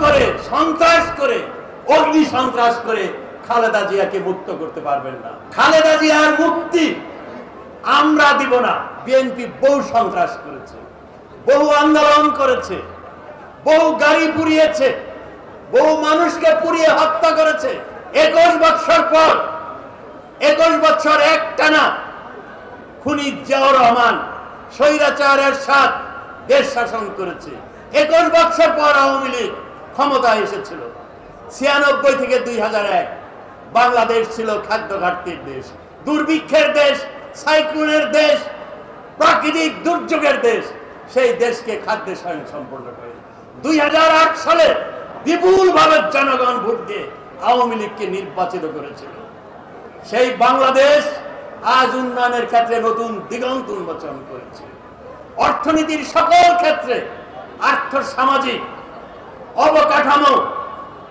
করে, সন্ত্রাস করে, অগ্নি সন্ত্রাস করে খালেদা জিয়াকে মুক্ত করতে পারবেন না। খালেদা জিয়ার মুক্তি আমরা দিব না। বিএনপি বহু সন্ত্রাস করেছে, বহু আন্দোলন করেছে, বহু গাড়ি পুড়িয়েছে, বহু মানুষকে পুড়িয়ে হত্যা করেছে। 21 বছর পর, 21 বছর একটানা খুনি জিয়াউর রহমান স্বৈরাচারের সাথে দেশ শাসন করেছে। 21 বছর পর আওয়ামী লীগ ক্ষমতায় এসেছিল। 96 থেকে 2001 বাংলাদেশ ছিল খাদ্য ঘাটতির দেশ, দুর্ভিক্ষের দেশ, সাইক্লোনের দেশ, প্রাকৃতিক দুর্যোগের দেশ। সেই দেশকে খাদ্যে স্বয়ংসম্পূর্ণ করে 2008 সালে বিপুলভাবে জনগণ ভোট দিয়ে আওয়ামী লীগকে নির্বাচিত করেছিল। সেই বাংলাদেশ আজ উন্নয়নের ক্ষেত্রে নতুন দিগন্ত উন্মোচন করেছে। অর্থনীতির সকল ক্ষেত্রে, আর্থ সামাজিক অবকাঠামো,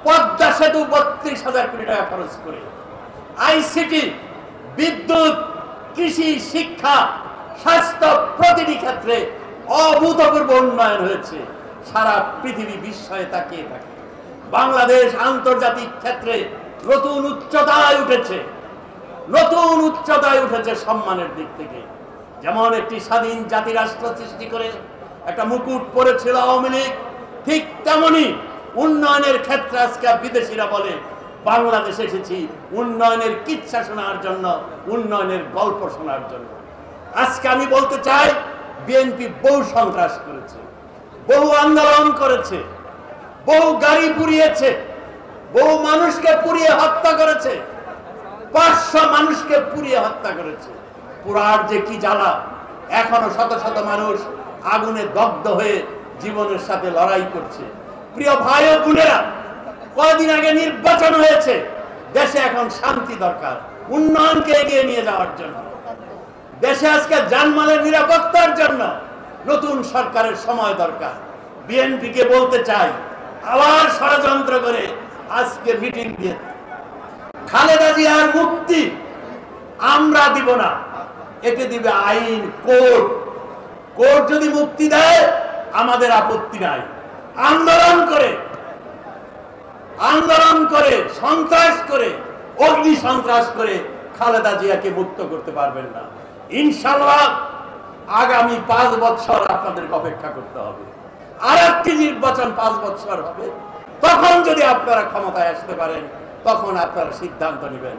পদ্মা সেতু 32,000 কোটি টাকা খরচ করে, আইসিটি, বিদ্যুৎ, কৃষি, শিক্ষা, স্বাস্থ্য, প্রতিটি ক্ষেত্রে অভূতপূর্ব উন্নয়ন হয়েছে। সারা পৃথিবী বিস্ময়ে তাকিয়ে থাকে। বাংলাদেশ আন্তর্জাতিক ক্ষেত্রে নতুন উচ্চতায় উঠেছে, নতুন উচ্চতায় উঠেছে সম্মানের দিক থেকে। যেমন একটি স্বাধীন জাতি রাষ্ট্র সৃষ্টি করে একটা মুকুট পরেছিল আওয়ামী লীগ, ঠিক তেমনি উন্নয়নের ক্ষেত্রে আজকে বিদেশিরা বলে বাংলাদেশে এসেছি উন্নয়নের কিচ্ছা শোনার জন্য, উন্নয়নের গল্প শোনার জন্য। আজকে আমি বলতে চাই, বিএনপি বহু সন্ত্রাস করেছে, বহু আন্দোলন করেছে, বহু গাড়ি পুড়িয়েছে, বহু মানুষকে পুড়িয়ে হত্যা করেছে, 500 মানুষকে পুড়িয়ে হত্যা করেছে। পুরার যে কি জ্বালা, এখনো শত শত মানুষ আগুনে দগ্ধ হয়ে জীবনের সাথে লড়াই করছে। প্রিয় ভাই ও বোনেরা, কয়েকদিন আগে নির্বাচন হয়েছে, দেশে এখন শান্তি দরকার, উন্নয়নকে এগিয়ে নিয়ে যাওয়ার জন্য। দেশে আজকে জানমালের নিরাপত্তার জন্য নতুন সরকারের সময় দরকার। বিএনপিকে বলতে চাই, আবার ষড়যন্ত্র করে আজকে মিটিং দিয়ে খালেদা জিয়ার মুক্তি আমরা দিব না, এতে দিবে আইন, কোর্ট। কোর্ট যদি মুক্তি দেয় আমাদের আপত্তি নাই। আন্দোলন করে, সন্ত্রাস করে, অগ্নি সন্ত্রাস করে খালেদা জিয়াকে মুক্ত করতে পারবেন না। ইনশাআল্লাহ আগামী 5 বছর আপনাদেরকে অপেক্ষা করতে হবে। আর একটি নির্বাচন 5 বছর হবে, তখন যদি আপনারা ক্ষমতায় আসতে পারেন, তখন আপনারা সিদ্ধান্ত নেবেন।